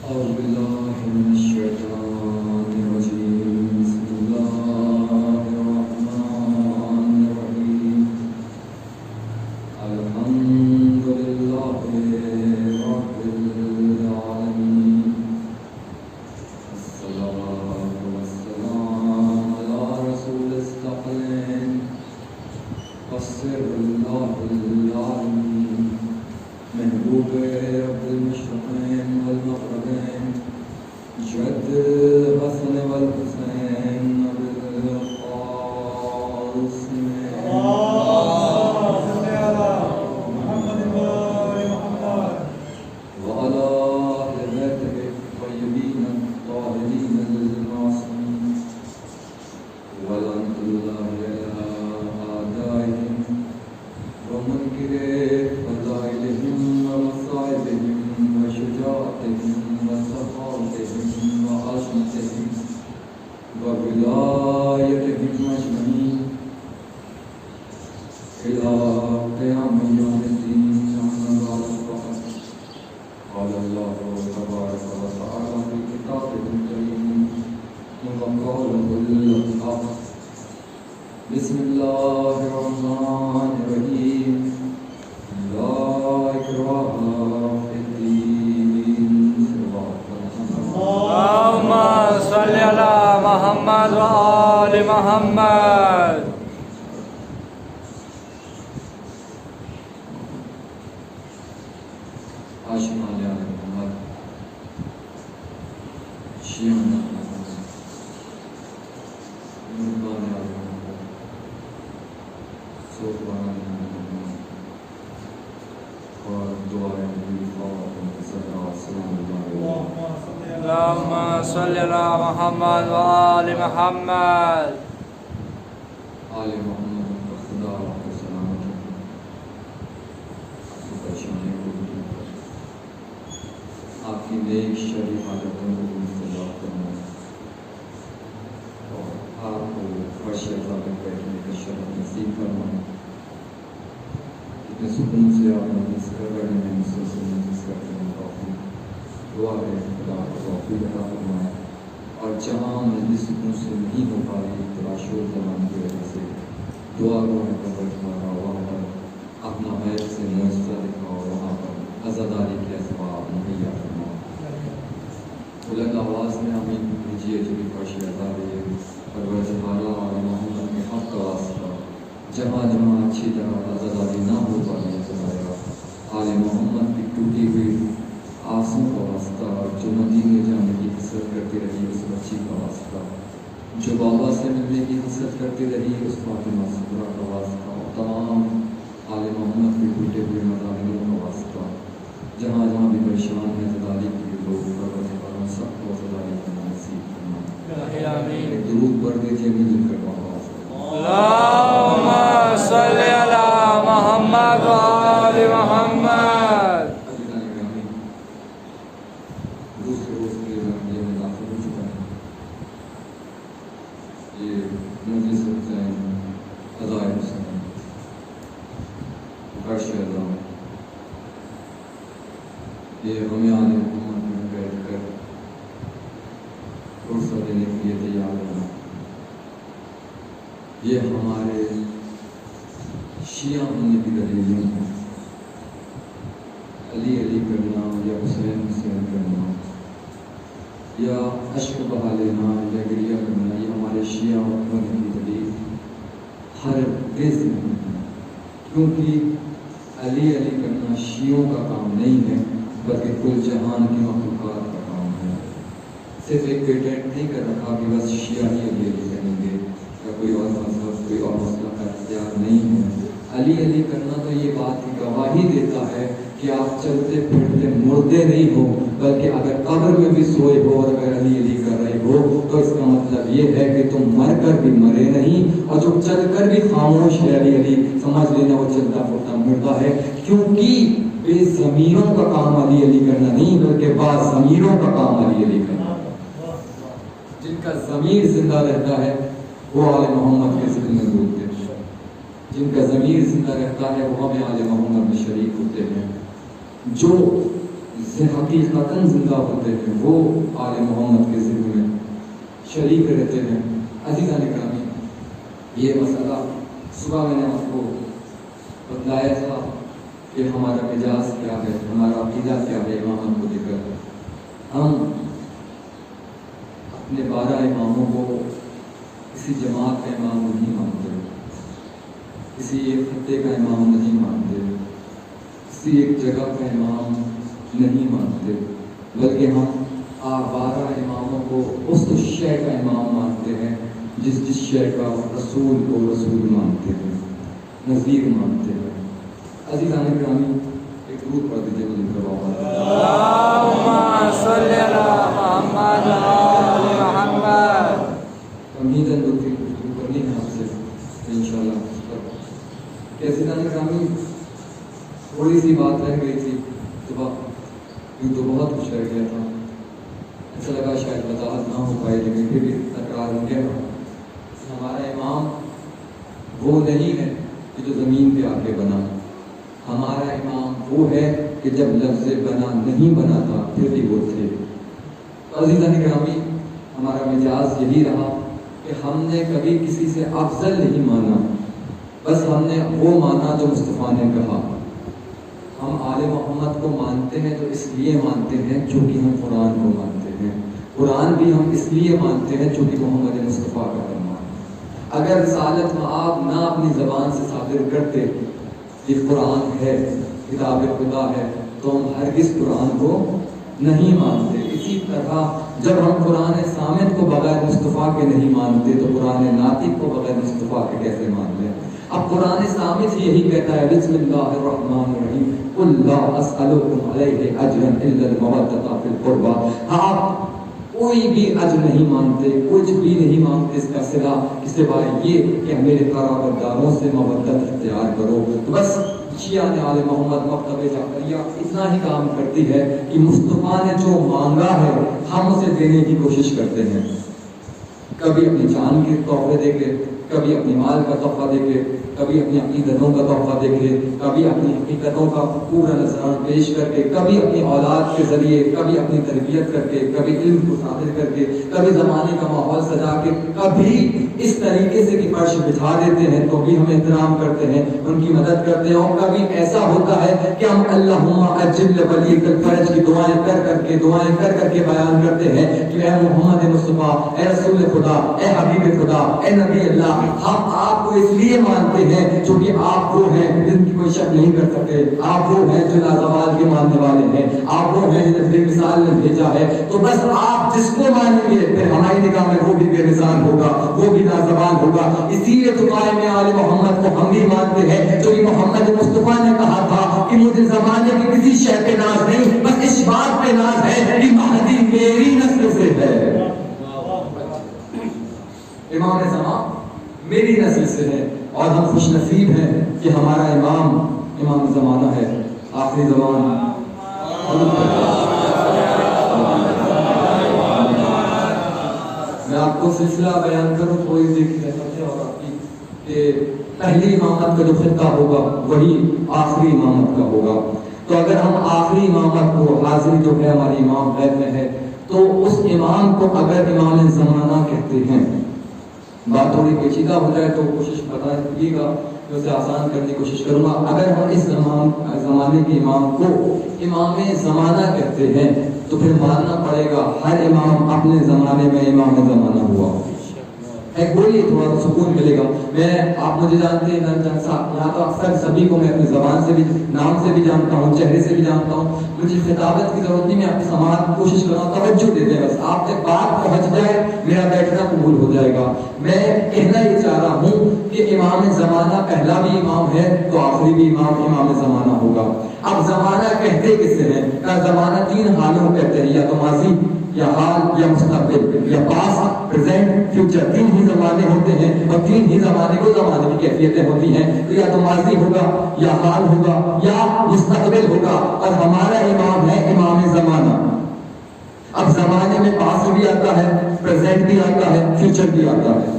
أعوذ بالله من الشيطان الرجيم بسم الله الرحمن الرحيم الحمد لله رب العالمين الصلاة والسلام على رسول الثقلين والسر الله العالمين محبوب رب المشرقين والمغربين جد الحسن والحسين بالقاسمين وعلى أهل بيته الطيبين الطاهرين المعصومين ولعنة الله على أعدائهم ومنكر فضائلهم ومصائبهم وشجاعتهم وسخاوتهم وعظمتهم وولايتهم أجمعين إلى قيام يوم الدين. أما بعد فقد قال الله تبارك وتعالى في كتابه الكريم وقوله الحق بسم الله الرحمن الرحيم لا إكراه في الدين. اللهم صل على محمد وآل محمد. عاشقان آل محمد شیعان آل محمد مرغان آل محمد صوفان آل محمد اور دعائیں اللهم صل على محمد وآل محمد. آل محمد کا خدا کو سلامت رکھے، آپ کی پریشانی کو دور کرے، آپ کی نیک شریف عادتوں کو مستجاب فرمائے اور آپ کو فرش عزا میں بیٹھنے کا شرف نصیب فرمائے. اتنے سکون سے آپ مجلس کر رہے ہیں، مسلسل مجلس کرتے ہیں. دعا ہے خدا کو توفیق عطا فرمائے، اور جہاں مجلس سکون سے نہیں ہو پا رہی تلاش و زبان کی وجہ سے دعا کو ہے قبر تمہارا وہاں پر اپنا غیر سے معجزہ دکھاؤ، وہاں پر عزاداری کے اسباب مہیا فرماؤ. بلند آواز میں آمین کیجیے جو بھی فرش عزا ہے پروردگار اور محمد کے حق کا واسطہ جہاں جہاں اچھی طرح عزاداری نہ ہو پا رہی ہے آل محمد کی ٹوٹی ہوئی آنسوں کا واسطہ، جو مدینے جانے کی حسرت کرتی رہی اس بچی کا واسطہ، جو بابا سے ملنے کی حسرت کرتی رہی اس فاطمہ صغرا کا واسطہ، اور تمام آل محمد کے ٹوٹے ہوئے مضامینوں کا واسطہ جہاں جہاں بھی پریشان ہیں زداری کے لوگ پروردگار سب کو زداری کرنا نصیب کرنا. ایک درود پڑھ دیجیے مل کر آواز اللهم صل على محمد وآل محمد. دوسرے روز کے یہ میں داخل ہو چکا ہے. یہ مجلس حسین عزائے حسین فرش عزا، یہ ہمیں آل محمد میں بیٹھ کر فرصت دینے کے لیے تیار ہونا. یہ ہمارے شیعہ ہونے کی دلیلیں ہیں. علی علی کرنا یا حسین حسین کرنا یا اشک بہا لینا یا گریہ کرنا، یہ ہمارے شیعہ ہونے کی دلیل ہر گز نہیں ہے. کیونکہ علی علی کرنا شیعوں کا کام نہیں ہے بلکہ کل جہان کی مخلوقات کا کام ہے. صرف ایک پیٹنٹ نہیں کر رکھا کہ بس شیعہ ہی علی علی کریں گے یا کوئی اور مذہب کوئی اور مسئلہ کا اختیار نہیں ہے. علی علی کرنا تو یہ بات کی گواہی دیتا ہے کہ آپ چلتے پھرتے مردے نہیں ہو، بلکہ اگر قبر میں بھی سوئے ہو اور اگر علی علی کر رہے ہو تو اس کا مطلب یہ ہے کہ تم مر کر بھی مرے نہیں، اور جو چل کر بھی خاموش ہے علی علی سمجھ لینا وہ چلتا پھرتا مردہ ہے. کیونکہ بے ضمیروں کا کام علی علی کرنا نہیں بلکہ با ضمیروں کا کام علی علی کرنا. جن کا ضمیر زندہ رہتا ہے وہ آل محمد کے ذکر میں ڈوبتے ہیں، جن کا ضمیر زندہ رہتا ہے وہ ہمیں آل محمد میں شریک ہوتے ہیں. جو سے حقیقتاً زندہ ہوتے ہیں وہ آل محمد کے ذکر میں شریک رہتے ہیں۔ عزیزان گرامی، یہ مسئلہ صبح میں نے آپ کو بتلایا تھا کہ ہمارا مزاج کیا ہے، ہمارا عقیدہ کیا ہے امامت کو لے کر۔ ہم اپنے 12 اماموں کو کسی جماعت کا امام نہیں مانتے، کسی ایک خطے کا امام نہیں مانتے، کسی ایک جگہ کا امام نہیں مانتے، بلکہ ہم 12 اماموں کو اس شے کا امام مانتے ہیں جس شے کا رسول کو رسول مانتے ہیں، نذیر مانتے ہیں۔ عزیزان گرامی، ایک درود پڑھ دیجیے مجھے اللہم صلی علی محمد و آل محمد۔ تمہیداً دو تین گفتگو کرنی ہے آپ سے انشاءاللہ۔ عزیزان گرامی، تھوڑی سی بات رہ گئی تھی صبح، یوں تو بہت کچھ رہ گیا تھا، ایسا لگا شاید وضاحت نہ ہو پائے، لیکن پھر بھی تکرار ہو گیا۔ ہمارا امام وہ نہیں ہے کہ جو زمین پہ آ کے بنا، ہمارا امام وہ ہے کہ جب لفظ بنا نہیں بنا تھا پھر بھی وہ تھے۔ عزیزان گرامی، ہمارا مزاج یہی رہا کہ ہم نے کبھی کسی سے افضل نہیں مانا، بس ہم نے وہ مانا جو مصطفیٰ نے کہا۔ ہم آل محمد کو مانتے ہیں تو اس لیے مانتے ہیں چونکہ ہم قرآن کو مانتے ہیں، قرآن بھی ہم اس لیے مانتے ہیں چونکہ محمد مصطفیٰ کا فرمان۔ اگر رسالت آپ نہ اپنی زبان سے صادر کرتے کہ قرآن ہے، کتاب خدا ہے، تو ہم ہرگز قرآن کو نہیں مانتے۔ اسی طرح جب ہم قرآن صامت کو بغیر مصطفیٰ کے نہیں مانتے تو قرآن ناطق کو بغیر مصطفیٰ کے کیسے مان لیں؟ اب قرآن صامت یہی کہتا ہے بسم اللہ الرحمن الرحیم قل لا اسألکم علیہ اجرا الا المودۃ فی القربى۔ آپ کوئی بھی اجر نہیں مانتے، کچھ بھی نہیں مانگتے اس کا صلہ سوائے یہ کہ میرے قرابت داروں سے مودت اختیار کرو۔ تو بس شیعہ نے آل محمد مکتب جعفریہ اتنا ہی کام کرتی ہے کہ مصطفیٰ نے جو مانگا ہے ہم اسے دینے کی کوشش کرتے ہیں، کبھی اپنی جان کے تحفے دے کے، کبھی اپنی مال کا تحفہ دے کے، کبھی اپنی عقیدتوں کا تحفہ دے کے، کبھی اپنی حقیقتوں کا پورا نذرانہ پیش کر کے، کبھی اپنی اولاد کے ذریعے، کبھی اپنی تربیت کر کے، کبھی علم کو صادر کر کے، کبھی زمانے کا ماحول سجا کے، کبھی اس طریقے سے کہ فرش بچھا دیتے ہیں تو بھی ہم احترام کرتے ہیں، ان کی مدد کرتے ہیں، اور کبھی ایسا ہوتا ہے کہ ہم اللہم اجل ولیک الفرج کی دعائیں کر کے بیان کرتے ہیں کہ اے محمد مصطفیٰ، اے رسول خدا، اے حبیب خدا، اے نبی اللہ، ہم آپ کو اس لیے مانتے ہیں چونکہ آپ وہ ہیں جن کی کوئی شک نہیں کر سکتے، آپ وہ ہیں جو لازوال کے ماننے والے ہیں، آپ وہ ہیں جنہیں بے مثال نے بھیجا ہے۔ تو بس آپ جس کو مانیں گے پھر ہماری نگاہ میں وہ بھی بے مثال ہوگا، وہ بھی لازوال ہوگا۔ اسی لیے تو قائم آل محمد کو ہم بھی مانتے ہیں جو کہ محمد مصطفیٰ نے کہا تھا کہ مجھے زمانے کی کسی شے پہ ناز نہیں، بس اس بات پہ ناز ہے کہ مہدی میری نسل سے ہے، امام زمان میری نسل سے ہے، اور ہم خوش نصیب ہیں کہ ہمارا امام زمانہ ہے، آخری زمان۔ میں آپ کو سلسلہ بیان کروں تھوڑی دیر کی رحمت اور آپ کی، کہ پہلی امامت کا جو خطہ ہوگا وہی آخری امامت کا ہوگا۔ تو اگر ہم آخری امامت کو، حاضری جو ہے ہماری امام غیب میں ہے، تو اس امام کو اگر امام زمانہ کہتے ہیں، بات تھوڑی پیچیدہ ہو جائے تو کوشش بتا دیجیے گا، میں اسے آسان کرنے کی کوشش کروں گا۔ اگر ہم اس زمانے کے امام کو امام زمانہ کہتے ہیں تو پھر ماننا پڑے گا ہر امام اپنے زمانے میں امام زمانہ ہوا۔ بولیے تھوڑا سکون ملے گا۔ میں آپ مجھے جانتے ہیں یہاں تو اکثر سبھی کو میں اپنی زبان سے بھی، نام سے بھی جانتا ہوں، چہرے سے بھی جانتا ہوں، مجھے خطابت کی ضرورت نہیں، میں آپ کی سماعت کی کوشش کر رہا ہوں، توجہ دے دیں، بس آپ تک بات پہنچ جائے میرا بیٹھنا قبول ہو جائے گا۔ میں کہنا یہ چاہ رہا ہوں کہ امام زمانہ پہلا بھی امام ہے تو آخری بھی امام زمانہ ہوگا۔ اب زمانہ کہتے کسے ہیں؟ زمانہ تین حالوں کہتے ہیں، یا تو ماضی، یا حال، یا مستقبل، یا پاسٹ، پریزنٹ، فیوچر، تین ہی زمانے ہوتے ہیں، اور تین ہی زمانے کو زمانے کی کیفیتیں ہوتی ہیں۔ تو یا تو ماضی ہوگا، یا حال ہوگا، یا مستقبل ہوگا، اور ہمارا امام ہے امام زمانہ۔ اب زمانے میں پاسٹ بھی آتا ہے، پریزنٹ بھی آتا ہے، فیوچر بھی آتا ہے۔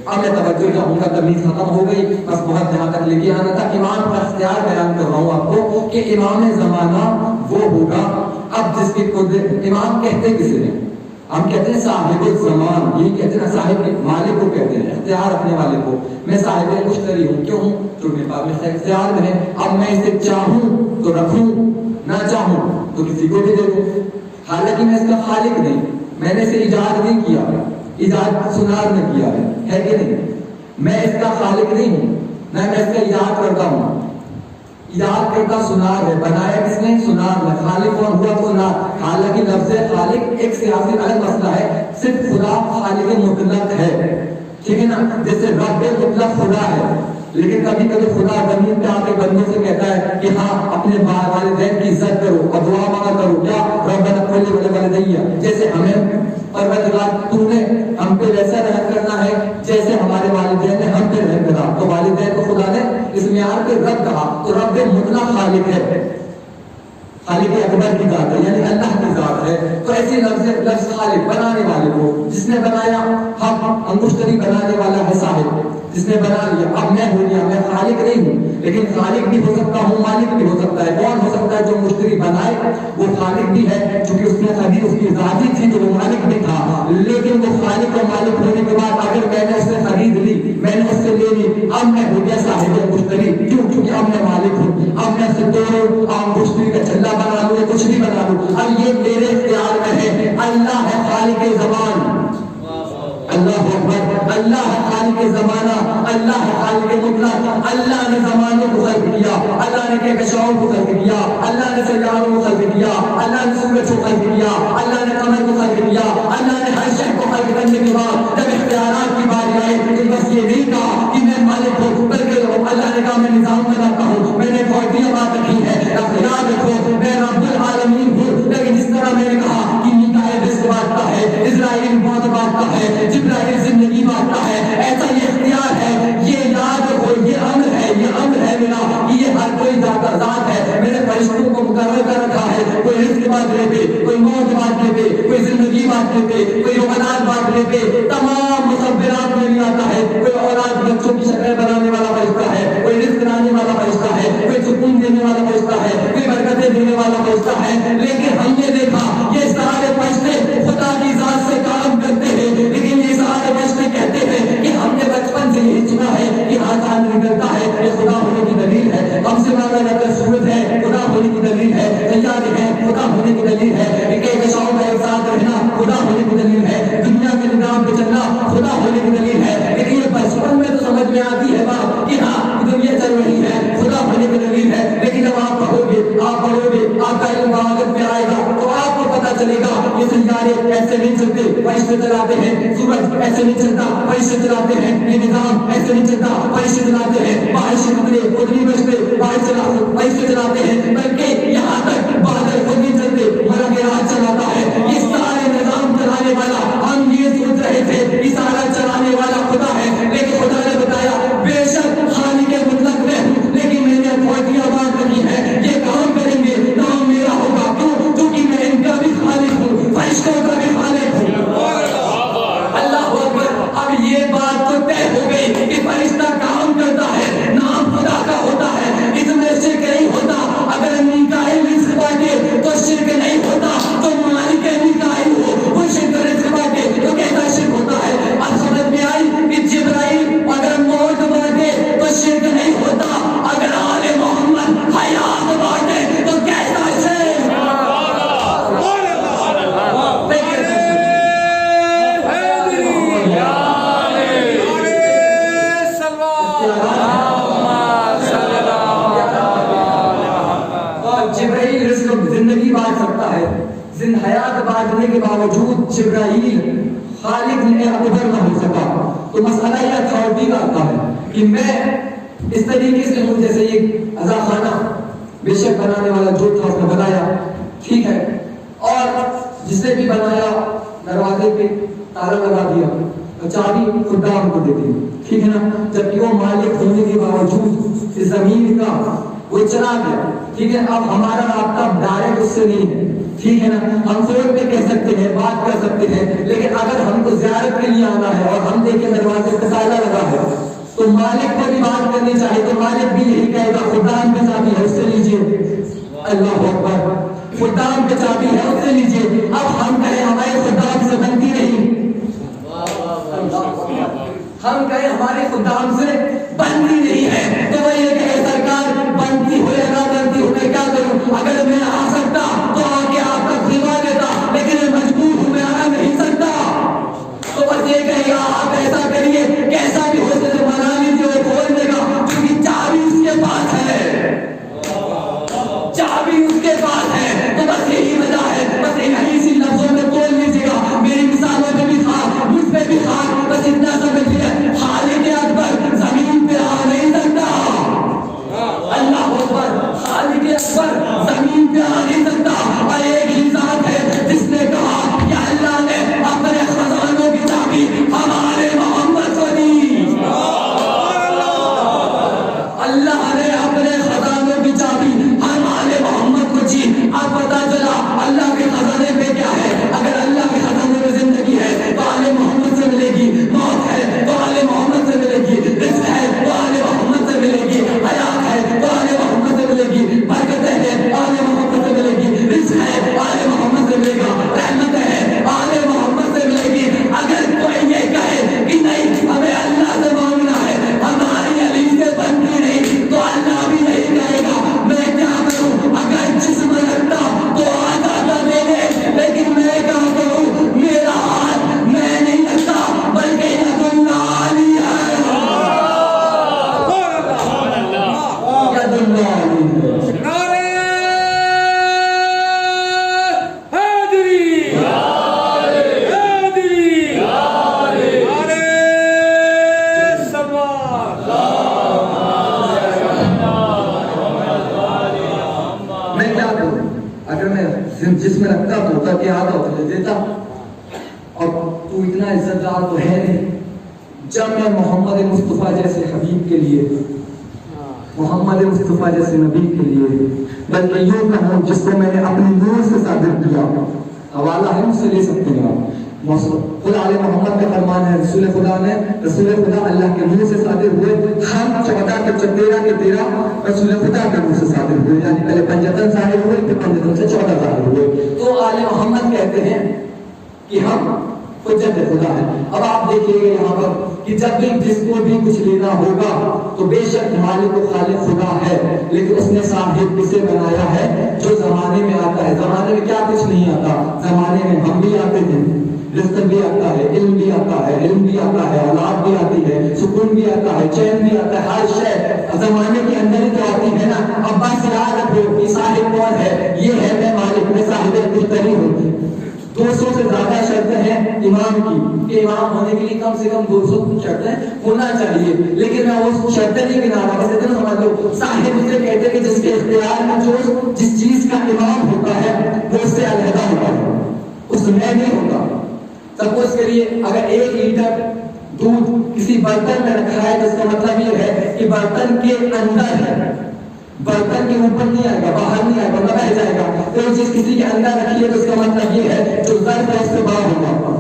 اب میں توجہ چاہوں گا، تمیز ختم ہو گئی، بس بہت یہاں تک لے کے آنا تھا۔ امام کا اختیار بیان کر رہا ہوں آپ کو کہ امام زمانہ وہ ہوگا اب جس کی قدرت، امام کہتے کسے ہیں؟ ہم کہتے ہیں صاحب الزمان، یہی کہتے ہیں صاحب مالک کو کہتے ہیں، اختیار رکھنے والے کو۔ میں صاحب مشتری ہوں، کیوں ہوں؟ جو میرے پاس میں اختیار میں ہے، اب میں اسے چاہوں تو رکھوں، نہ چاہوں تو کسی کو بھی دے دوں۔ حالانکہ میں اس کا خالق نہیں، میں نے اسے ایجاد نہیں کیا، ایجاد سنار نے کیا ہے کہ نہیں؟ میں اس کا خالق نہیں ہوں، نہ میں اس کا ایجاد کرتا ہوں۔ ایجاد کرتا سنار ہے، بنایا کس نے؟ سنار نے۔ خالق کون ہوا؟ سنار۔ حالانکہ لفظ خالق ایک سیاسی الگ مسئلہ ہے، صرف خدا خالق مطلق ہے، ٹھیک ہے نا؟ جیسے رب مطلق خدا ہے، لیکن کبھی کبھی خدا زمین پہ آ کے بندوں سے کہتا ہے کہ ہاں اپنے والدین کی عزت کرو اور دعا مانگا کرو، کیا ربنا اغفر لوالدیّ، جیسے ہمیں پروردگار تو نے ہم پہ ویسا رحم کرنا ہے جیسے ہمارے والدین نے ہم پہ رحم کرا۔ تو والدین کو خدا نے اس معیار پہ رب کہا، تو رب مطلق خالق ہے، خالق اکبر کی ذات ہے، یعنی اللہ کی ذات ہے۔ تو ایسی لفظ خالق بنانے والے کو، جس نے بنایا، ہم انگشتری بنانے والا ہے صاحب، جس نے بنا لیا۔ اب میں ہو گیا، میں خالق نہیں ہوں، لیکن خالق بھی ہو سکتا ہوں، مالک بھی ہو سکتا ہے۔ کون ہو سکتا ہے؟ جو مشتری بنائے وہ خالق بھی ہے، چونکہ اس نے خرید، اس کی ذاتی تھی تو وہ مالک بھی تھا، لیکن وہ خالق اور مالک ہونے کے بعد اگر میں نے اس سے خرید لی، میں نے اس سے لے لی، اب میں ہو گیا صاحب مشتری، کیوں؟ کیونکہ اب میں مالک ہوں، اب میں سے توڑوں، اب مشتری کا چھلا بنا لوں یا کچھ بھی بنا لوں، اب یہ میرے اختیار میں ہے۔ اللہ ہے خالق زمان، اللہ اکبر، اللہ ہے خالق زمانہ، اللہ ہے خالق مطلق۔ اللہ نے زمانے کو خلق کیا، اللہ نے کہکشاؤں کو خلق کیا، اللہ نے سیاروں کو خلق کیا، اللہ نے سورج کو خلق کیا، اللہ نے قمر کو خلق کیا، اللہ نے ہر شے کو خلق کرنے کے بعد جب اختیارات کی باری آئی تو بس یہ نہیں کہا کہ میں مالک ہوں، بلکہ اللہ نے کہا میں نظام بناتا ہوں، میں نے اتھارٹی بات رکھی ہے۔ یاد رکھو میں رب العالمین ہوں، لیکن جس طرح میں نے کہا کہ میکائیل رزق بانٹتا ہے، اسرائیل موت بانٹتا ہے، جبرائیل زندگی بانٹتا ہے، ایسا یہ اختیار ہے۔ یہ یاد رکھو، یہ امر ہے، یہ امر ہے میرا کہ یہ ہر کوئی ذات ہے۔ میں نے فرشتوں کو مقرر کر رکھا ہے، کوئی رزق بانٹنے پہ، کوئی موت بانٹنے پہ، کوئی زندگی بانٹنے پہ، کوئی روحانات بانٹنے پہ، تمام مصورات میں نہیں آتا ہے۔ کوئی اولاد بچوں کی شکل بنانے والا فرشتہ ہے، کوئی رزق لانے والا فرشتہ ہے، کوئی سکون دینے والا فرشتہ ہے، کوئی برکتیں دینے والا فرشتہ ہے، لیکن ہم نے دیکھا یہ سارے فرشتے خدا کی ذات سے کام کرتے ہیں، لیکن یہ سارے فرشتے کہتے ہیں کہ ہم نے بچپن سے یہی سنا ہے کہ آسان نکلتا ہے، یہ خدا ہونے کی دلیل ہے۔ ہم سے مانا جاتا ہے سورج ہے، خدا ہونے کی دلیل ہے، سیارے ہیں، خدا ہونے کی دلیل ہے، کہکشاؤں کا ایک ساتھ رہنا خدا ہونے کی دلیل ہے، دنیا کے نظام پہ چلنا خدا ہونے کی دلیل ہے۔ لیکن یہ بچپن میں تو سمجھ میں آتی ہے بات کہ ہاں دنیا چل رہی ہے، خدا ہونے کی دلیل ہے، لیکن جب آپ پڑھو گے، آپ پڑھو گے، آپ کا علم آگے میں آئے گا تو آپ کو پتا چلے گا یہ سیارے ایسے نہیں چلتے، فرشتے چلاتے ہیں، سورج ایسے نہیں چلتا، فرشتے چلاتے ہیں، یہ نظام ایسے نہیں چلتا، فرشتے چلاتے ہیں، بارش کے قدرتی فرشتے فرشتے چلاتے ہیں، بلکہ یہاں تک بادل خود نہیں چلتے، مراج چلاتا ہے۔ یہ سارے نظام چلانے والا، ہم یہ سوچ رہے تھے یہ سارا چلانے والا خدا ہے، لیکن خدا نے بتایا بے شک خالق مطلق میں ہوں، لیکن میں نے اتھارٹیاں بانٹ رکھی ہے، یہ کام کریں گے کام میرا ہوگا، کیوں؟ کیونکہ میں ان کا بھی خالق ہوں، فرشتوں کا بھی خالق ہوں۔ اللہ اکبر۔ اب یہ بات تو طے ہو گئی کہ فرشتہ کام کرتا ہے، نام خدا کا ہوتا ہے، اس میں شرک نہیں ہوتا۔ اگر میکائیل رزق بانٹے تو شرک نہیں ہوتا، تو مالک میکائیل ہو وہ شرک رزق بانٹے تو کیسا شرک ہوتا ہے؟ اب سمجھ میں آئی کہ جبرائیل اگر موت بانٹے تو شرک نہیں ہوتا، اگر آل محمد حیات بانٹے تو کیسا شرک؟ جبرائیل رزق زندگی بانٹ سکتا ہے، حیات بانٹنے کے باوجود جبرائیل خالق نے اکبر نہ ہو سکا۔ تو مسئلہ یہ اتھارٹی کا آتا ہے کہ میں اس طریقے سے ہوں جیسے یہ عزا خانہ بے شک بنانے والا جو تھا اس نے بنایا، ٹھیک ہے، اور جس نے بھی بنایا دروازے پہ تالا لگا دیا اور چابی خدام کو دے دی، ٹھیک ہے نا، جبکہ وہ مالک ہونے کے باوجود اس زمین کا وہ چلا گیا، ٹھیک ہے۔ اب ہمارا رابطہ ڈائریکٹ اس سے نہیں ہے، ٹھیک ہے نا، ہم فون پہ کہہ سکتے ہیں، بات کر سکتے ہیں، لیکن اگر ہم کو زیارت کے لیے آنا ہے اور ہم دیکھیں دروازے پہ تالا لگا ہے تو مالک کو بھی بات کرنی چاہیے، تو مالک بھی یہی کہے گا خدا میں چابی ہے اس سے لیجیے۔ اللہ اکبر۔ خدام کی چابی ہے اس سے لیجیے. اب ہم کہیں ہمارے خدام سے بنتی نہیں, ہم کہیں ہمارے خدام سے بنتی نہیں ہے, تو وہ یہ کہے سرکار بنتی ہو یا نہ بنتی ہو میں کیا کروں, اگر میں آ سکتا تو آ کے آپ کا کھلوا دیتا, لیکن میں مجبور ہوں, میں آ نہیں سکتا. تو بس یہ کہے گا آپ ایسا کریے, کیسا بھی ہو سے منا لیجیے, وہ کھول دے گا, کیونکہ چابی اس کے پاس ہے, چابی اس کے پاس ہے. تو بس یہی وجہ ہے, بس انہی سی لفظوں میں کھول لیجیے گا, میری مثالوں میں بھی تھا, مجھ پہ بھی تھا, بس اتنا سمجھیے خالق اکبر زمین پہ آ نہیں سکتا. اللہ اکبر, خالق اکبر زمین پہ آ نہیں سکتا. اور ایک ہی ذات ہے جس نے کہا کہ اللہ نے اپنے خزانوں کی چابی ہمارے محمد کو دی. اللہ نے اپنے خزانوں کی چابی ہمارے محمد کو دی. اب پتا چلا اللہ کے خزانے پہ کیا ہے. اگر اللہ کے خزانے میں زندگی ہے تو آل محمد سے ملے گی, موت ہے تو آل محمد سے ملے گی, رزق ہے تو آل محمد سے ملے گی, حیات ہے تو آل محمد سے ملے گی, برکتیں ہیں آل محمد سے ملے گی, رزق ہے آل محمد سے ملے گا, رحمت ہے آل محمد سے ملے گی. اگر کوئی یہ کہے کہ نہیں ہمیں اللہ سے مانگنا ہے, ہماری علی سے بنتی نہیں, تو اللہ بھی نہیں کہے گا میں کیا کروں. اگر جسم رکھتا تو آ جاتا میرے, لیکن میں کیا کروں, میرا ہاتھ میں نہیں رکھتا بلکہ ید اللہ علی ہے, ید اللہ علی ہے. جس میں رکھتا تو ہوتا کہ آتا ہوتا لے دیتا, اور تو اتنا عزت دار تو ہے نہیں. جب میں محمد مصطفیٰ جیسے حبیب کے لیے, محمد مصطفیٰ جیسے نبی کے لیے, بلکہ یوں کہوں جس کو میں نے اپنے نور سے صادر کیا, حوالہ ہے مجھ سے لے سکتے ہیں آپ, خدا علیہ محمد کا فرمان ہے, رسول خدا اللہ کے نور سے صادر ہوئے, ہم 14 کے 13 کے 13 رسول خدا کے نور سے صادر ہوئے, یعنی پہلے پنجتن ظاہر ہوئے پھر پنجتن سے 14 ظاہر ہوئے. تو آل محمد کہتے ہیں کہ ہم حجت خدا ہے. اب آپ دیکھیے گا یہاں پر کہ جب بھی جس کو بھی کچھ لینا ہوگا تو بے شک مالک و خالق خدا ہے, لیکن اس نے صاحب کسے بنایا ہے جو زمانے میں آتا ہے. زمانے میں کیا کچھ نہیں آتا, زمانے میں ہم بھی آتے تھے, رزق بھی آتا ہے, علم بھی آتا ہے, علم بھی آتا ہے, اولاد بھی آتی ہے, سکون بھی آتا ہے, چین بھی آتا ہے, ہر شے زمانے کے اندر ہی تو آتی ہے نا. اب بس یاد رکھو کہ صاحب کون ہے, یہ ہے میں مالک, میں صاحب مشتری ہوں. 200 سے زیادہ شرطیں ہیں امام کی, کہ امام ہونے کے لیے کم سے کم 200 شرطیں ہونا چاہیے, لیکن میں وہ شرطیں نہیں گنا رہا, بس اتنا سمجھ لو صاحب اسے کہتے ہیں کہ جس کے اختیار میں جو جس چیز کا امام ہوتا ہے وہ اس سے علیحدہ ہوتا ہے, اس میں نہیں ہوتا. سپوز کریے اگر 1 لیٹر دودھ کسی برتن میں رکھا ہے تو اس کا مطلب یہ ہے کہ برتن کے اندر ہے, برتن کے اوپر نہیں آئے گا, باہر نہیں آئے گا, ورنہ بہہ جائے گا. کوئی چیز کسی کے اندر رکھی ہے تو اس کا مطلب یہ ہے جو ظرف ہے اس سے باہر ہوگا,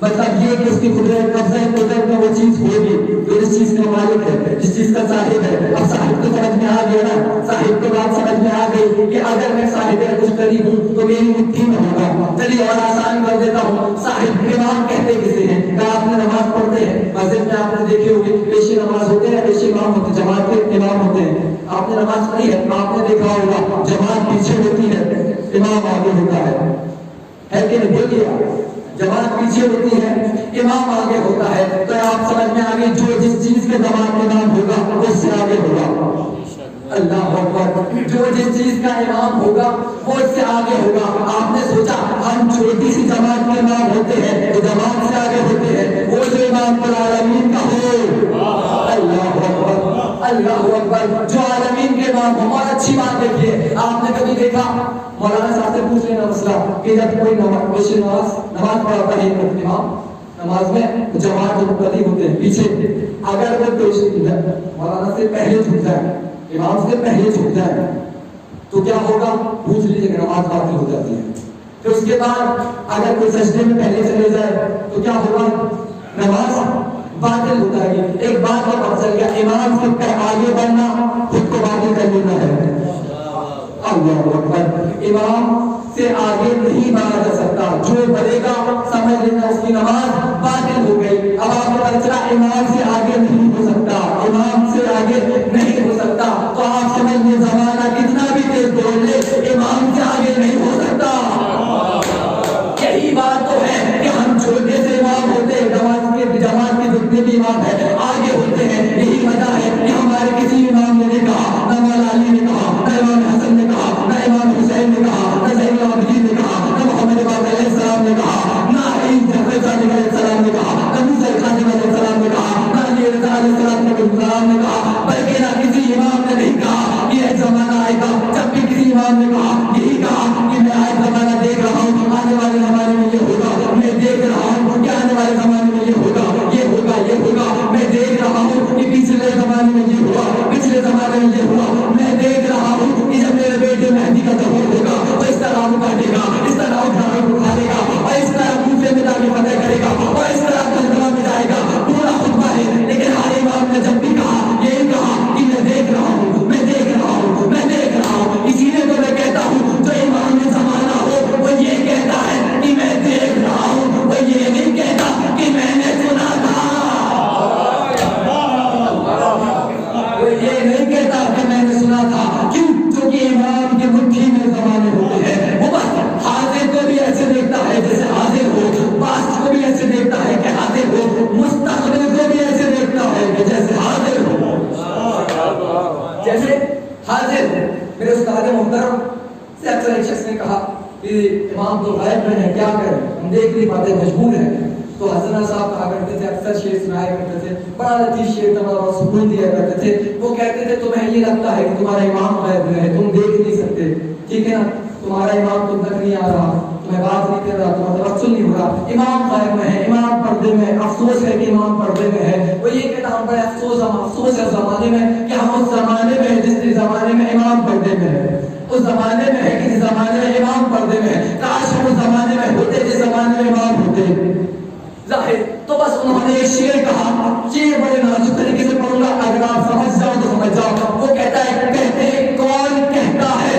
مطلب یہ کہ اس کی قدرت قبضہ قدرت میں وہ چیز ہوگی جو جس چیز کا مالک ہے, جس چیز کا صاحب ہے. اب صاحب تو سمجھ میں آ گیا نا, صاحب کو بات سمجھ میں آ گئی کہ اگر میں صاحب مشتری ہوں تو میری مٹھی میں ہوگا. چلیے اور آسان کر دیتا ہوں, صاحب امام کہتے کسے ہیں, کہ آپ نے نماز پڑھتے ہیں مسجد میں, آپ نے دیکھے ہوگے پیشی نماز ہوتے ہیں, پیشی امام ہوتے ہیں, جماعت کے امام ہوتے ہیں. آپ نے نماز پڑھی ہے, آپ نے دیکھا ہوگا جماعت پیچھے ہوتی ہے, امام آگے ہوتا ہے کہ نہیں, دیکھیے جماعت پیچھے ہوتی ہے, امام آگے ہوتا ہے. تو آپ سمجھ میں آگے جو جس چیز کے جماعت کا امام ہوگا اس سے آگے ہوگا. اللہ اکبر, جو جس چیز کا امام ہوگا وہ اس سے آگے ہوگا. آپ نے سوچا ہم چھوٹی سی جماعت کے امام ہوتے ہیں تو جماعت سے آگے ہوتے ہیں, وہ جو امام العالمین کا ہو, اللہ اکبر, اللہ اکبر, جو عالمین کے امام ہو. اور اچھی بات دیکھیے, آپ نے کبھی دیکھا, مولانا صاحب سے پوچھ لینا مسئلہ, کہ جب کوئی نماز پڑھاتا ہے امام نماز میں, جماعت جو مقتدی ہوتے ہیں پیچھے, اگر وہ مولانا سے پہلے جھک جائے, امام سے پہلے جھک جائے تو کیا ہوگا, پوچھ لیجیے کہ نماز باطل ہو جاتی ہے. پھر اس کے بعد اگر کوئی سجدے میں پہلے چلے جائے تو کیا ہوگا, نماز باطل ہو جائے گی. ایک بات کا پتہ چل گیا, امام سے آگے بڑھنا خود کو باطل کر لینا ہے. اللہ اکبر. امام سے آگے نہیں بڑھا جا سکتا. جو بڑھے گا سمجھ لینا اس کی نماز باطل ہو گئی. اب آپ کو پتہ چلا امام سے آگے نہیں ہو سکتا, امام سے آگے نہیں ہو سکتا. تو آپ سمجھ لیں زمانہ کتنا بھی تیز دوڑ لے امام سے آگے نہیں ہو سکتا. یہی بات تو ہے کہ ہم چھوٹے سے امام ہوتے ہیں, جماعت کے جتنے بھی امام ہیں آگے ہوتے ہیں. یہی وجہ ہے کہ ہمارے کسی امام نے نہیں کہا, نہ مولا علی نے کہا, نہ امام حسن نے کہا, نہ امام حسین نے کہا, نہ زین العابدین نے کہا, نہ محمد باقر علیہ السلام نے کہا, نہ جعفر صادق علیہ السلام نے کہا, نہ موسیٰ کاظم علیہ السلام نے کہا, نہ علی رضا علیہ السلام نے کہا, بلکہ نہ کسی امام نے نہیں کہا کہ ایک زمانہ آئے گا. جب بھی کسی امام نے کہا یہی کہا کہ میں آج زمانہ دیکھ رہا ہوں, آنے والے زمانے میں یہ ہوگا, میں دیکھ رہا ہوں کہ آنے والے زمانے میں یہ ہوگا, یہ ہوگا, یہ ہوگا, میں دیکھ رہا ہوں کہ پچھلے زمانے میں یہ ہوا, پچھلے زمانے میں یہ ہوا, میں دیکھ رہا ہوں کہ جب میرے بیٹے مہدی کا ظہور ہوگا تو اس طرح وہ کاٹے گا, اس طرح وہ جھاڑو اٹھا لے گا, اور اس طرح کوفے میں جا کے فتح کرے گا, اور اس طرح کلبہ میں جائے گا. پورا خطبہ ہے, لیکن ہر امام نے جب بھی کہا یہی کہا کہ میں دیکھ رہا ہوں, میں دیکھ رہا ہوں, میں دیکھ رہا ہوں. اسی لیے تو میں کہتا ہوں جو امام میں زمانہ ہو وہ یہ کہتا ہے کہ میں دیکھ رہا ہوں, وہ یہ نہیں کہتا کہ میں نے سنا تھا, وہ یہ نہیں کہتا کہ میں نے سنا تھا. کیوں؟ کیونکہ امام کی مٹھی میں زمانے ہوتے ہیں. وہ بس حاضر کو بھی ایسے دیکھتا ہے جیسے حاضر ہو, پاسٹ کو بھی ایسے دیکھتا ہے کہ حاضر ہو, مستقبل کو بھی ایسے دیکھتا ہے کہ جیسے حاضر ہو, جیسے حاضر. میرے استاد محترم سے اکثر ایک شخص نے کہا کہ امام تو غائب میں ہے, کیا کریں, ہم دیکھ نہیں پاتے, مجبور ہیں. تو حسن صاحب کہا کرتے تھے, اکثر شعر سنایا کرتے تھے, بڑا لطیف شعر تھا, بڑا سکون دیا کرتے تھے. وہ کہتے تھے تمہیں یہ لگتا ہے کہ تمہارا امام غائب میں ہے, تم دیکھ نہیں سکتے, ٹھیک ہے نا, تمہارا امام تم تک نہیں آ رہا, تمہیں بات نہیں کر رہا, تمہیں توسل نہیں ہو رہا, امام غائب میں ہے, امام پردے میں ہے. افسوس ہے کہ امام پردے میں ہے. وہ یہ کہتا ہم بڑے افسوس ہے زمانے میں کہ ہم اس زمانے میں ہیں جس زمانے میں امام پردے میں ہے, اس زمانے میں ہے کہ جس زمانے میں امام پردے میں ہے. کاش ہم اس زمانے میں ہوتے جس زمانے میں امام ہوتے. ظاہر تو بس انہوں نے ایک شعر کہا, شعر بڑے نازک طریقے سے پڑھوں گا, اگر آپ سمجھ جاؤ تو سمجھ جاؤ. وہ کہتا ہے, کہتے ہیں کون کہتا ہے,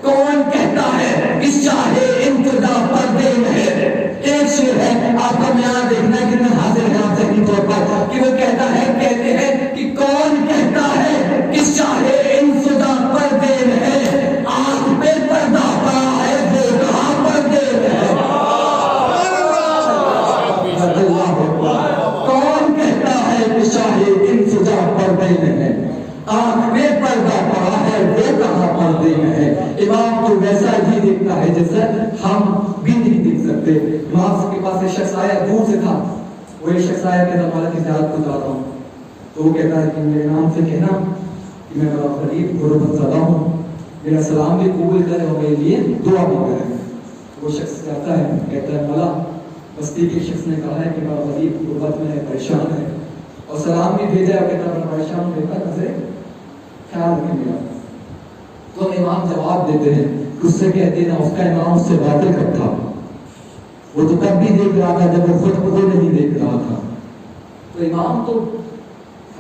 کون کہتا ہے کہ شاہ انتظا پردے میں ہے. ایک شعر ہے, آپ کا میان دیکھنا ہے کتنے حاضر ہیں آپ ذہنی طور پر, کہ وہ کہتا ہے, کہتے ہیں کہ کون کہتا ہے کہ شاہ انتظا پردے میں ہے, آنکھ پہ پردہ پڑا ہے وہ کہاں پردے میں ہے. کون کہتا ہے کہ شاہ انتظا پردے میں ہے, آنکھ میں پردہ پڑا ہے وہ کہاں پردے میں ہے. امام تو ویسا ہی دیکھتا ہے جیسے ہم بھی نہیں دیکھ سکتے. امام کے پاس ایک شخص آیا, دور سے تھا, وہ ایک شخص آیا کہ مولا کی زیارت کو جا رہا ہوں. تو وہ کہتا ہے کہ میرے نام سے کہنا کہ میں بڑا غریب غربت زدہ ہوں, میرا سلام بھی قبول کرے اور میرے لیے دعا بھی کرے. وہ شخص کہتا ہے, مولا بستی کے شخص نے کہا ہے کہ بڑا غریب غربت میں ہے, پریشان ہے, اور سلام بھی بھیجا ہے, کہتا بڑا پریشان دیکھا نظر خیال رکھیں میرا. تو امام جواب دیتے ہیں کہ اس سے کہتے ہیں اس کا امام اس سے باطل کب تھا, وہ تو تب بھی دیکھ رہا تھا جب وہ خود کو نہیں دیکھ رہا تھا. تو امام تو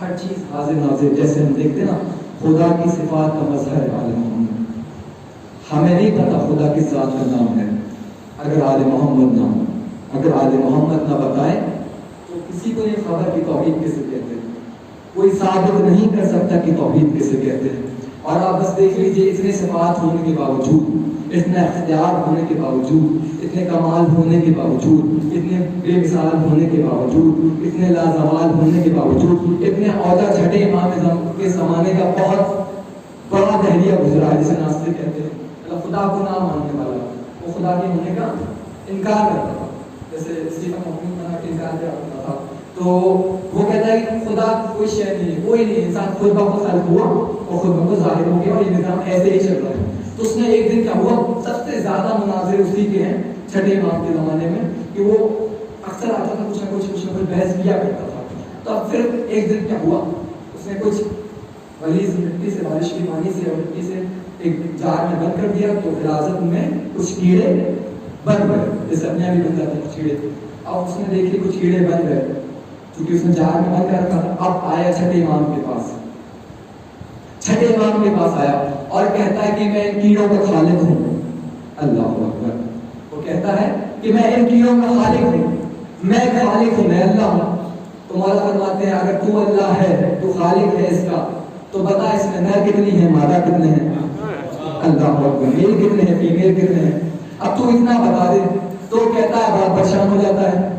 ہر چیز حاضر ناظر, جیسے ہم دیکھتے نا خدا کی صفات کا مظہر آل محمد. ہمیں نہیں پتا خدا کس ذات کا نام ہے, اگر آل محمد نہ ہو, اگر آل محمد نہ بتائیں تو کسی کو نہیں خبر کہ توحید کسے کہتے ہیں. کوئی ثابت نہیں کر سکتا کہ توحید کسے کہتے ہیں. اور آپ بس دیکھ لیجئے, اتنے صفات ہونے کے باوجود, اتنا اختیار ہونے کے باوجود, اتنے کمال ہونے کے باوجود, اتنے بے مثال ہونے کے باوجود, اتنے لازوال ہونے کے باوجود, اتنے عہدہ چھٹے امام کے زمانے کا بہت بڑا دہلیہ گزرا ہے جسے ناصر کہتے ہیں. خدا کو نہ ماننے والا, وہ خدا کے ہونے کا انکار کرتا تھا, جیسے اسٹیفن ہاکنگ بنا کے انکار کرتا تھا. تو وہ کہتا ہے کہ خدا کوئی شے نہیں ہے, کوئی نہیں, انسان خود بخود خلق ہوا اور خود بخود ظاہر ہو گیا, اور یہ نظام ایسے ہی چل رہا ہے. تو اس نے ایک دن کیا ہوا, سب سے زیادہ مناظر اسی کے ہیں چھٹے امام کے زمانے میں, کہ وہ اکثر آتا تھا, کچھ نہ کچھ بحث کیا کرتا تھا. تو اب پھر ایک دن کیا ہوا, اس نے کچھ غلیظ مٹی سے, بارش کے پانی سے اور مٹی سے ایک جار میں بند کر دیا. تو غلاظت میں کچھ کیڑے بن گئے, جیسے اپنے بھی بن جاتے کچھ کیڑے. اب اس نے دیکھے کچھ کیڑے بن گئے کیونکہ اس نے جار میں بند کر رکھا تھا. اب آیا چھٹے امام کے پاس, چھٹے امام کے پاس آیا اور کہتا ہے کہ میں ان کیڑوں کا خالق ہوں. اللہ اکبر. وہ کہتا ہے کہ میں ان کیڑوں کا خالق ہوں, میں خالق ہوں, میں اللہ ہوں. تو مولا فرماتے ہیں اگر تو اللہ ہے, تو خالق ہے اس کا, تو بتا اس میں نر کتنی ہے, مادہ کتنے ہیں؟ اللہ اکبر. میل کتنے ہیں, فیمیل کتنے ہیں؟ اب تو اتنا بتا دے. تو کہتا ہے, بڑا پریشان ہو جاتا ہے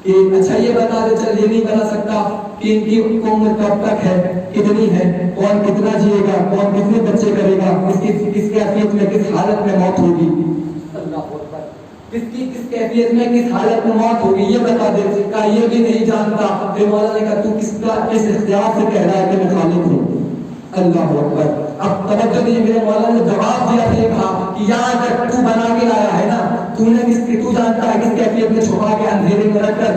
کہ اچھا یہ بتا دے. چل یہ نہیں بتا سکتا کہ ان کی عمر کب تک ہے, کتنی ہے, کون کتنا جیے گا, کون کتنے بچے کرے گا, کس کیفیت میں, کس حالت میں موت ہوگی. اللہ اکبر. کس کیفیت میں, کس حالت میں موت ہوگی, یہ بتا دے. کا یہ بھی نہیں جانتا. پھر مولا نے کہا تو کس اختیار سے کہہ رہا ہے کہ میں خالق ہوں. اللہ اکبر. اب توجہ دیجیے, میرے مولا نے جواب دیا, یہ کہا کہ یہاں تک تو بنا کے لایا ہے نا, تو جانتا ہے کس کیفیت میں چھپا کے اندھیرے میں رکھ کر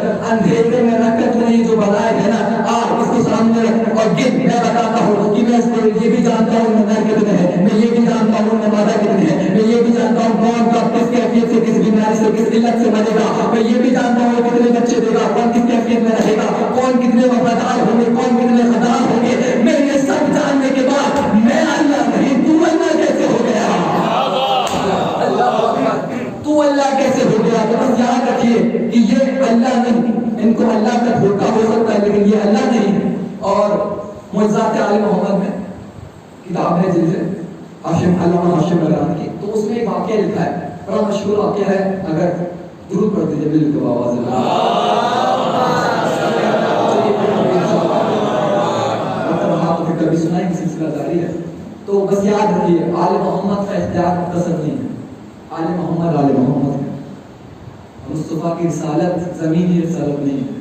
تو نے یہ جو بنایا ہے نا, اس کو سامنے رکھ اور گن. میں بتاتا ہوں کہ میں اس کو یہ بھی جانتا ہوں میں نر کتنے ہیں, میں یہ بھی جانتا ہوں میں مادہ کتنے ہیں, میں یہ بھی جانتا ہوں کون کب کس کیفیت سے, کس بیماری سے, کس علت سے مرے گا, میں یہ بھی جانتا ہوں کتنے بچے دے گا, کون کس کیفیت میں رہے گا, کون کتنے وفادار ہوں گے, کون کتنے خدار ہوں گے. میں یہ سب جاننے کے بعد میں اللہ نہیں, تو اللہ کیسے ہو گیا؟ تو اللہ کیسے ہو گیا؟ تو بس یاد رکھیے کہ یہ اللہ نہیں, ان کو اللہ کا دھوکہ ہو سکتا ہے لیکن یہ اللہ نہیں. اور معجزات آل محمد میں کتاب ہے جسے علامہ ہاشم بران کی, تو اس میں ایک واقعہ لکھا ہے, بڑا مشہور واقعہ ہے. اگر درود پڑھ دیجیے بالکل آواز کبھی سنائیں گے, سلسلہ جاری ہے. تو بس یاد رکھیے آل محمد کا اختیار مختصر نہیں ہے. آل محمد ہے. مصطفیٰ کی رسالت زمینی رسالت نہیں ہے,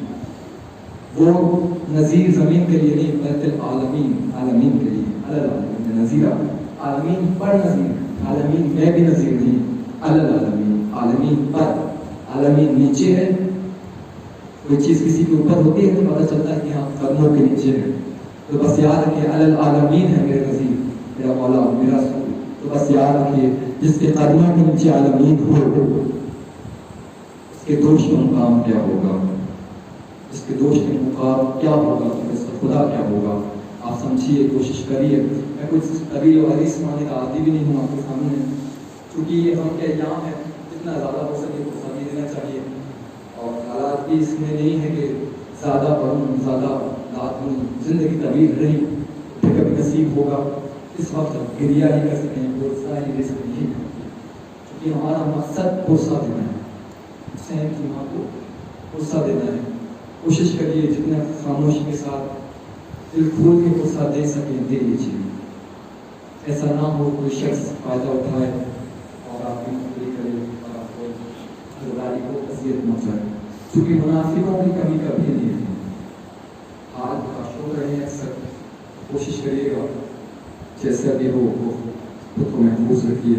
وہ نذیر زمین کے لیے نہیں بلکہ عالمین کے لیے. نذیرہ عالمین پر نذیر, عالمین میں بھی نذیر نہیں, عالمین پر. عالمین نیچے ہے, کوئی چیز کسی کے اوپر ہوتی ہے تو پتہ چلتا ہے کہ ہاں قدموں کے نیچے ہے. تو بس یاد رکھیے عالمین ہے میرے نذیر, میرا مولا, میرا رسول. تو بس یاد رکھیے جس کے قدموں کے نیچے عالمین ہو, اس کے دوش کا مقام کیا ہوگا, اس کے دوش کے مقام کیا ہوگا, اس کا خدا کیا ہوگا. آپ سمجھیے, کوشش کریے. میں کچھ طویل و حدیث سنانے کا عادی بھی نہیں ہوں آپ کے سامنے, کیونکہ یہ ہم کے ایام ہے, جتنا زیادہ ہو سکے تو سمجھ دینا چاہیے. اور حالات بھی اس میں نہیں ہے کہ زیادہ پڑھوں, زیادہ رات میں زندگی طویل رہی, پھر کبھی نصیب ہوگا اس وقت گریا ہی کر سکیں, پرسہ ہی دے سکیں. کیونکہ ہمارا مقصد پرسہ دینا ہے, حسین کی ماں کو پرسہ دینا ہے. کوشش کریے جتنا خاموشی کے ساتھ دل کھول کے پرسہ دے سکیں دے لیجیے. ایسا نہ ہو کوئی شخص فائدہ اٹھائے اور آپ کی مزدوری کرے اور آپ کو خریداری کو اذیت پہنچائے, کیونکہ منافقوں کی کمی کبھی نہیں ہے. ہاتھ کا شو رہے اکثر, کوشش کریے گا جیسا بھی ہو خود کو محفوظ رکھیے.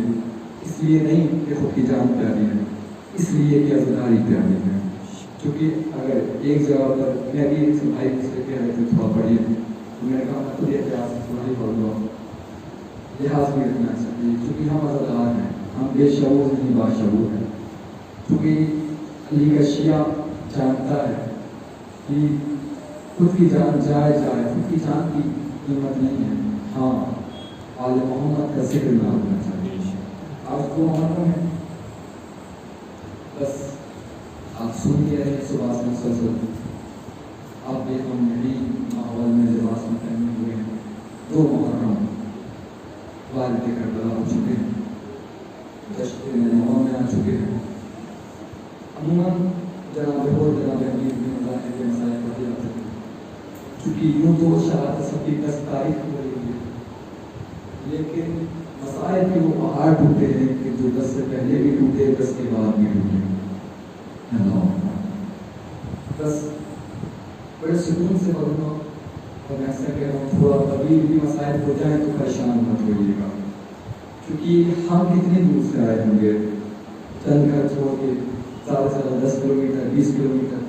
اس لیے نہیں کہ خود کی جان پیاری ہے, اس لیے کہ عزاداری پیاری ہے. کیونکہ اگر ایک جگہ پر میں بھی بھائی سے کہہ رہے تھے تھوڑا پڑھیے, تو میں نے کہا میں خود احتیاط تھوڑا ہی پڑھ لوں, لحاظ بھی رکھنا چاہیے. کیونکہ ہم عزادار ہیں, ہم بے شعور نہیں باشعور ہیں. کیونکہ علی کا شیعہ جانتا ہے کہ خود کی جان جائے, خود کی جان کی قیمت نہیں ہے. ہاں آل محمد کا ذکر نہ ہونا چاہیے. آج کو محرم ہے, بس آپ سنتے رہے صبح سے مسلسل. آپ بھی ہم نئی ماحول میں لباس میں پہنے ہوئے ہیں. 2 محرم والد کربلا ہو چکے ہیں, دشت نینوا میں آ چکے ہیں. عموماً جناب امیر بھی مذاہب کے مسائل پڑھے جاتے ہیں, چونکہ یوں تو شہادت سب کی 10 تاریخ ہو رہی ہے, لیکن مسائل کے وہ پہاڑ ٹوٹے ہیں کہ جو 10 سے پہلے بھی ٹوٹے, 10 کے بعد بھی ٹوٹے. بس بڑے سکون سے پڑھوں گا, اور میں ایسا کہہ رہا ہوں تھوڑا طویل بھی مسائل ہو جائیں تو پریشان مت ہوئیے گا, کیونکہ ہم کتنی دور سے آئے ہوں گے, چند گھر چھوڑ کے, زیادہ سے زیادہ 10 کلومیٹر 20 کلومیٹر,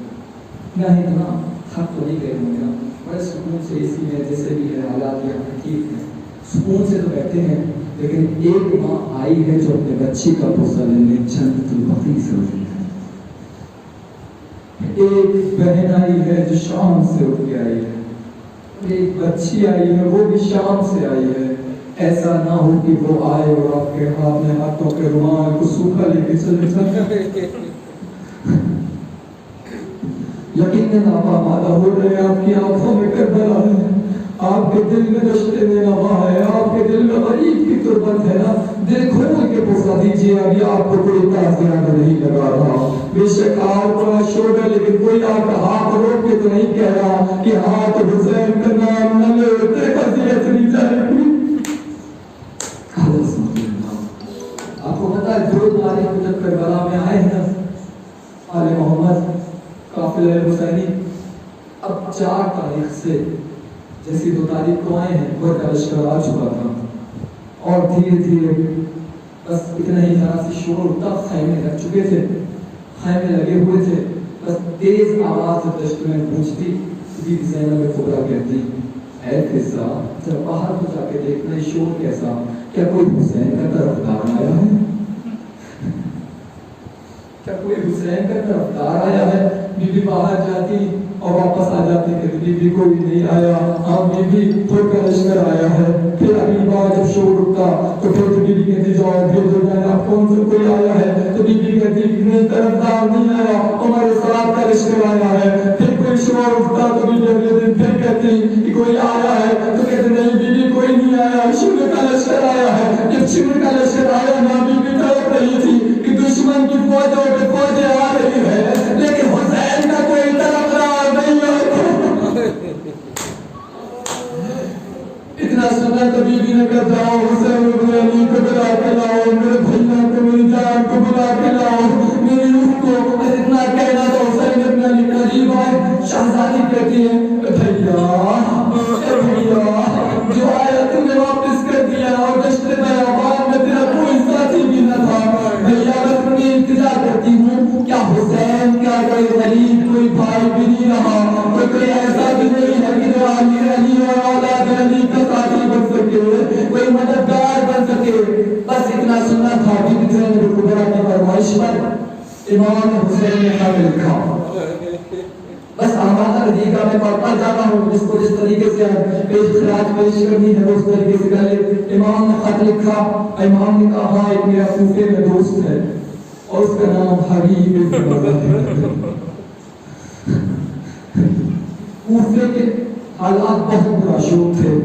نہ اتنا تھک تو نہیں گئے ہوں گے. بڑے سکون سے اسی میں جیسے بھی ہے حالات یہاں ٹھیک ہے, سکون سے تو بیٹھے ہیں. لیکن ایک ماں آئی ہے جو اپنے بچی کا پرسہ لینے جنت البقیع سے اٹھی ہے. ایک بہن آئی ہے جو شام سے اٹھ کے آئی ہے, ایک بچی آئی ہے وہ بھی شام سے آئی ہے. ایسا نہ ہو کہ وہ آئے اور آپ کے ہاتھ میں ہاتھوں کے رومال کو سوکھا لے کے چلے جائے. یقیناً آپ آمادہ ہو رہے ہیں, آپ کی آنکھوں میں کربلا ہے, آپ کے دل میں رشتے میں نوا ہے, آپ کے دل میں غریب کی تربت ہے نا. دل کھول کے پوچھا دیجیے, ابھی آپ کو کوئی تعزیہ نہیں لگا رہا. بے شک آپ بڑا شور ہے, لیکن کوئی آپ کا ہاتھ روک کے تو نہیں کہہ رہا کہ ہاتھ حسین کا نام نہ لے, اذیت نہیں جائے گی. آپ کو پتا ہے جو تاریخ کو جب کربلا میں آئے ہیں آل محمد قافلہ حسینی, اب 4 تاریخ سے جیسی 2 تاریخ کو آئے ہیں وہ کا لشکر آ چکا تھا, اور دھیرے دھیرے بس اتنا ہی ذرا سے شور اٹھتا, خیمے لگ چکے تھے, خیمے لگے ہوئے تھے, بس تیز آواز سے دشت میں گونجتی. بی بی زینب کبریٰ کہتی, اے قصہ جب باہر کو جا کے دیکھنا شور کیسا, کیا کوئی حسین کا طرفدار آیا ہے, کیا کوئی حسین کا طرفدار آیا ہے. بی بی باہر جاتی اور واپس آ جاتی کہ بی بی کوئی نہیں آیا, ہاں بی بی تھوڑ کا لشکر آیا ہے. پھر ابھی بار جب شور اٹھتا تو پھر بی بی کہتی جاؤ بھیجو جائے, آپ کون سے کوئی آیا ہے, تو بی بی کہتی نہیں طرفدار نہیں آیا, ہمارے ساتھ کا لشکر آیا ہے. پھر کوئی شور اٹھتا تو بی بی اگلے دن پھر کہتی کہ کوئی آیا ہے, تو کہتے نہیں بی بی کوئی نہیں آیا, شمر کا لشکر آیا ہے. جب شمر کا لشکر آیا نا بی بی تڑپ رہی تھی کہ دشمن کی فوجوں پہ فوجیں آ رہی ہے, لیکن حسین کا کوئی طرفدار نہیں ہے. اتنا سنا تو بی بی نے کہا جاؤ حسین ابن علی کو بلا کے لاؤ, میرے بھیا کو میری جان کو بلا کے لاؤ, میری روح کو. اتنا کہنا تو حسین ابن علی قریب آئے. شہزادی کہتی ہے بھیا جو آیا تم نے واپس کر دیا, اور دشت بیابان میں تیرا کوئی ساتھی بھی نہ تھا. بھیا بس میں انتظار کرتی ہوں, کیا حسین کا کوئی غریب کوئی بھائی بھی نہیں رہا, کوئی ایسا بھی نہیں ہے کہ جو امیر علی اور اولاد علی کا ساتھی بن سکے, کوئی مددگار بن سکے. بس اتنا سننا تھا. بی بی زینب کبریٰ کی فرمائش پر امام حسین نے خط لکھا. بس آمادہ ردیقہ میں پڑھتا جاتا ہوں, جس کو جس طریقے سے پیش خراج پیش کرنی ہے اس طریقے سے کر لے. امام نے خط لکھا, امام نے کہا ہاں ایک میرا کوفے میں دوست ہے اور اس کا نام حبیب ابن مظاہر ہے. کوفے کے حالات بہت مشہور تھے,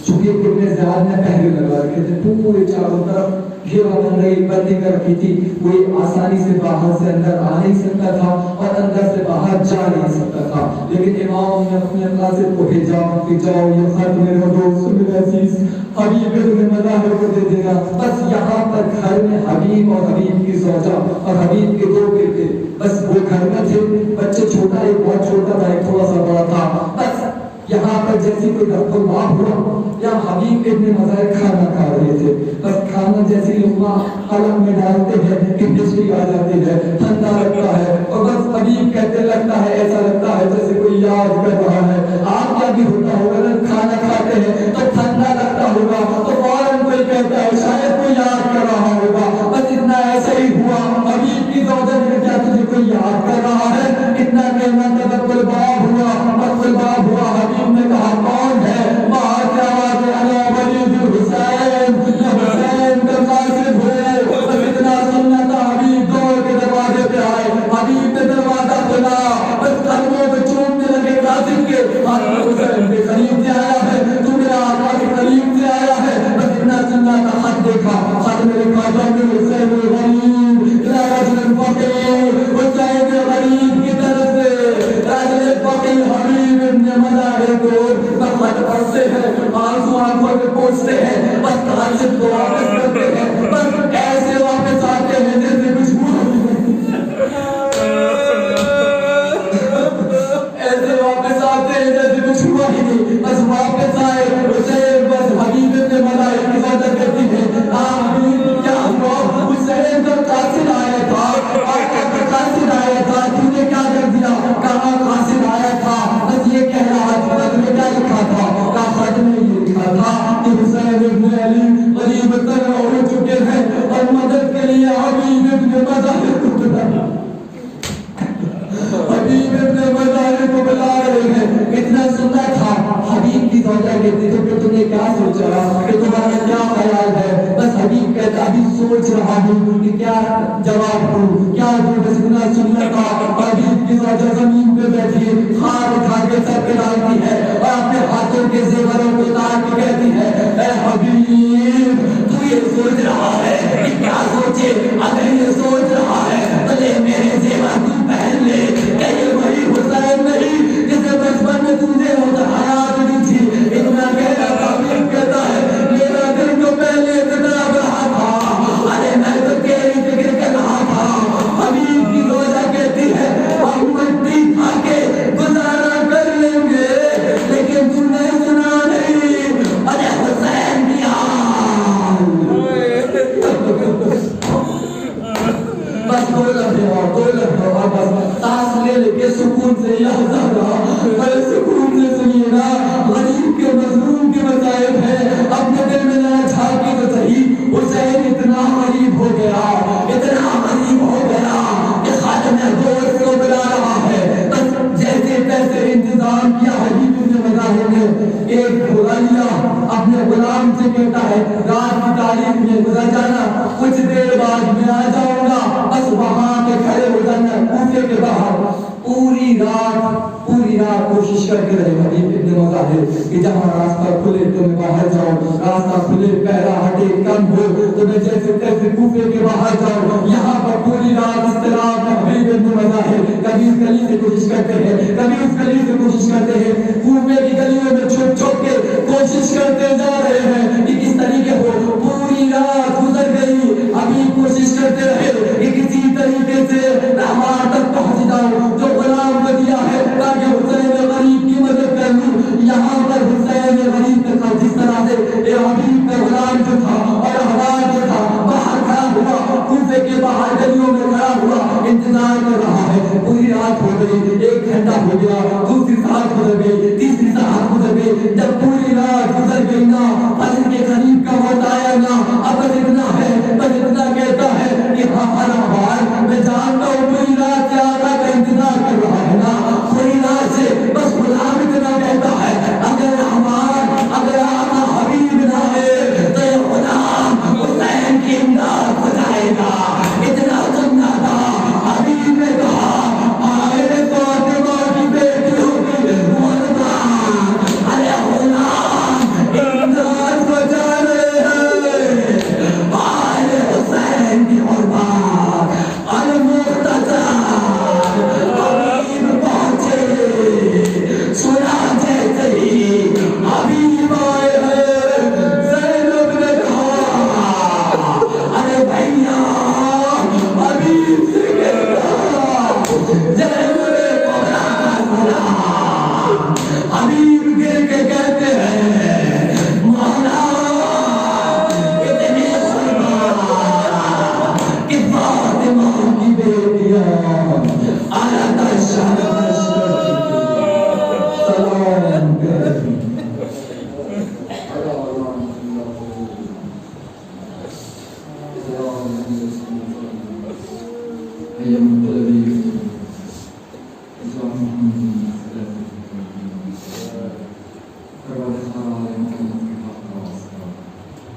چونکہ ابن زیاد نے پہرے لگا رکھے تھے, پورے چاروں طرف گھیرا بندی بندی کر رکھی تھی. کوئی آسانی سے باہر سے اندر آ نہیں سکتا تھا اور اندر سے باہر جا نہیں سکتا تھا. لیکن امام نے اپنے قاصد کو بھیجا کہ جاؤ یہ خط میرے دوست میرے عزیز حبیب ابن مظاہر کو دے دینا. بس یہاں پر گھر میں حبیب اور حبیب کی زوجہ اور حبیب کے 2 بیٹے, بس وہ گھر میں تھے. بچے چھوٹا, ایک بہت چھوٹا تھا, ایک تھوڑا سا بڑا تھا. بس یہاں پر جیسی کوئی دخل ہوا یا حبیب ابن مظاہر کھانا کھا رہے تھے. بس کھانا جیسی لقمہ حلق میں ڈالتے ہیں کہ بجلی آ جاتی ہے, ٹھنڈا لگتا ہے, اور بس حبیب کہتے لگتا ہے ایسا لگتا ہے جیسے کوئی یاد کر رہا ہے. آپ کا بھی ہوتا ہوگا جب کھانا کھاتے ہیں تو ٹھنڈا لگتا ہوگا تو فوراً کوئی کہتا ہے شاید کوئی یاد کر رہا ہوگا. بس اتنا ایسا ہی ہوا. حبیب کی زوجہ نے کیا تجھے کوئی یاد کر رہا ہے, اتنا کہنا تک باب ہوا. بس باب ہوا. حبیب نے کہا کون ہے, باہر سے آواز انا ولید الحسین, حسین کا قاصد ہے. بس اتنا سننا تھا. حبیب دوڑ کے دروازے پہ آئے. حبیب نے دروازہ کھولا, بس قدموں پہ چومنے لگے قاصد کے. حسین کے قریب سے آیا ہے, تو میرا آقا کے قریب سے آیا ہے. بس اتنا سننا تھا. خط دیکھا, خط میں لکھا جنگ حسین الغریب رجل فقیر, حسین غریب کی طرف سے رجل فقیر حبیب ابن مظاہر کو. بس خط پڑھتے ہیں, آنسو آنکھوں میں پوچھتے ہیں, بس قاصد کو واپس کرتے ہیں. بس ایسے واپس آتے ہیں جیسے کچھ ہوا ایسے واپس آتے ہیں جیسے کچھ ہوا ہی نہیں. بس واپس آئے حسین, بس حبیب ابن مظاہر کی زوجہ کرتی ہے حبیب کیا ہوا, حسین کا قاصد آیا تھا, آقا کا قاصد آیا تھا, تو نے کیا کر دیا. کہاں قاصد آیا تھا, بس یہ کہہ رہا تھا. خط میں کیا لکھا تھا, کہا خط میں یہ لکھا تھا کہ حسین ابن علی غریب تر ہو چکے ہیں اور مدد کے لیے حبیب ابن مظاہر کو بلا حبیب ابن مظاہر کو بلا رہے ہیں. اتنا سننا تھا. حبیب کی زوجہ کہتی تو پھر تم نے کیا سوچا کہ تمہارا کیا جواب کو کیا جو بس اتنا سنتا حبیب کی وجہ زمین پہ بیٹھی خار اٹھا کے سر پہ ڈالتی ہے اور اپنے ہاتھوں کے زیوروں کو اتار کے کہتی ہے اے حبیب تو یہ سوچ رہا ہے کہ کیا سوچے اگر یہ سوچ رہا ہے تو لے میرے زیور تو پہن لے کہ یہ وہی حسین نہیں جسے بچپن میں تجھے حیات دی تھی اتنا کہہ رہا تھا حبیب کہتا ہے میرا دل تو پہلے اتنا بڑا تھا ارے میں تو تیری فکر کر رہا تھا حبیب کی روزہ کہتی ہے ہم مٹی کھا کے گزارا کر لیں گے لیکن تم نے سنا نہیں ارے حسین کی بس دو لمحے اور بس سانس لے کے سکون سے لحظہ رہا بڑے سکون سے سنیے نا غریب کے مظلوم کے مسائل ہے اپنے دل میں نہ جھانکے تو صحیح حسین اتنا غریب ہو گیا کہ خاتم دوست کو بلا رہا ہے بس جیسے تیسے انتظام کیا حبیب نے مظاہر نے ایک غلالیہ اپنے غلام سے کہتا ہے رات کی تاریخ میں گزر جانا کچھ دیر بعد میں آ جاؤں گا بس وہاں پہ کھڑے ہو جانا کوفے کے باہر پوری رات کوشش کر کے رہے حبیب ابن مظاہر کہ جہاں راستہ کھلے تو میں باہر جاؤں راستہ کھلے پہلا ہٹے کم ہو تو میں جیسے تیسے کوفے کے باہر جاؤں یہاں پر پوری رات اضطراب میں حبیب ابن مظاہر کبھی اس گلی سے کوشش کرتے ہیں کبھی اس گلی سے کوشش کرتے ہیں کوفے کی گلیوں میں چھپ چھپ کے کوشش کرتے جا رہے ہیں کہ کس طریقے ہو پوری رات گزر گئی ابھی کوشش کرتے رہے کہ کسی طریقے سے رحمان تک پہنچ جاؤں جو غلام کو دیا ہے تاکہ حسین غریب کی مدد کر لوں یہاں پر حسین غریب کے ساتھ جس طرح سے حبیب کا غلام جو تھا اور حوال جو تھا باہر کھڑا ہوا کوفے کے باہر گلیوں میں کھڑا ہوا انتظار کر رہا ہے پوری رات ہو گئی 1 گھنٹہ ہو گیا دوسری ساعت گزر گئی تیسری ساعت گزر گئی جب پوری رات گزر گئی نا فجر کے قریب کا وقت آیا نا اب اتنا کہتا ہے کہ ہمارا بھائی میں جانتا ہوں پوری رات سے آقا کا انتظار کر رہا ہے نا پوری رات سے بس غلام اتنا کہتا ہے اگر آقا حبیب نہ ہے تو یہ غلام حسین کی امداد ہو جائے گا اتنا سننا تھا حبیب نے کہا آئے فاطمہ کی بیٹی ہوگی ارے غلام امداد ہو جا رہے ہیں آئے حسین کی قربان المختصر حبیب پہنچے سنا جیسے ہی حبیب آئے ہیں زینب نے کہا ارے بھائیا حبیب سے کہتا زینب نے پکڑا حبیب گر کے کہتے ہیں مولا اتنے کہ فاطمہ کی بیٹیاں سلام کریں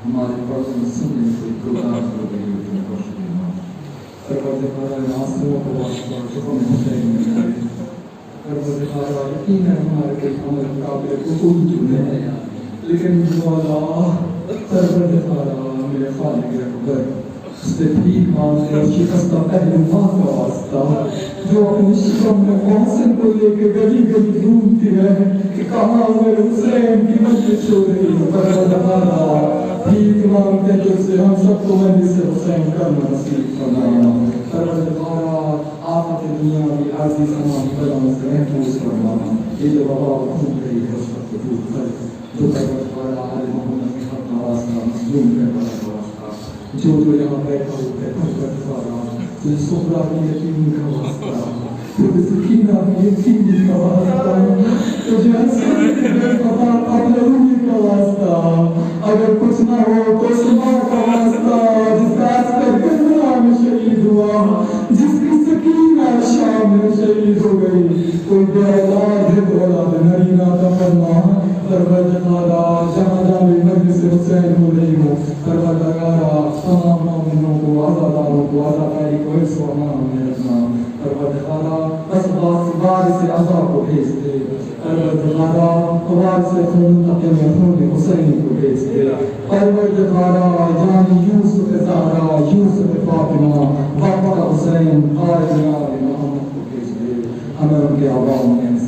ہمارے پرسن سننے سے گزار ہو گئی آنسوؤں کو واسطہ جو ہم حسین میں یقین ہے ہمارے عمل قابل قبول تو نہیں لیکن مولا میرے خالق اکبر اس سے بھیک مانگنے اور شکستہ پہلوان کا واسطہ جو اپنے شکم میں محسن کو لے کے گلی گلی ڈھونڈتی ہے کہ کہاں میرے حسین کی مجلس ہو رہی ہے پروردگارا بھیک مانگتے تو سے ہم سب کو مجلس حسین کرنا نصیب فرما پروردگارا آفت دنیا کی عرضی سماعی بلان سے محفوظ فرما یہ جو بابا خون رہی ہے اس وقت دور کر جو پروردگارا آل محمد کی حق واسطہ مظلوم کرنا واسطہ جو یہاں بیٹھا ہوتا ہے پروردگارا جو صبرا کی یقین کا واسطہ تو سکینہ کی یقین کا واسطہ تو جو حسن کے بابا قبل روی کا واسطہ اگر کچھ نہ ہو تو شما کا واسطہ جس کا عسکر کربلا میں شہید ہوا جس کی سکینہ شام میں شہید ہو گئی کوئی بے اولاد ہے تو اولاد نرینہ کا فرما پروردگارا جہاں جامع مجلس حسین ہو رہی ہو پروردگارا تمام مومنوں کو عزاداروں کو عزاداری کو حفظ و امان میں رکھنا پروردگارا بس وارث عزا کو بھیج دے پروردگارا وارث خون تقیم خون حسین کو بھیج دے پروردگارا جان یوسف زہرا یوسف فاطمہ وقت حسین قائد محمد کو بھیج دے ہمیں ان کے عوام میں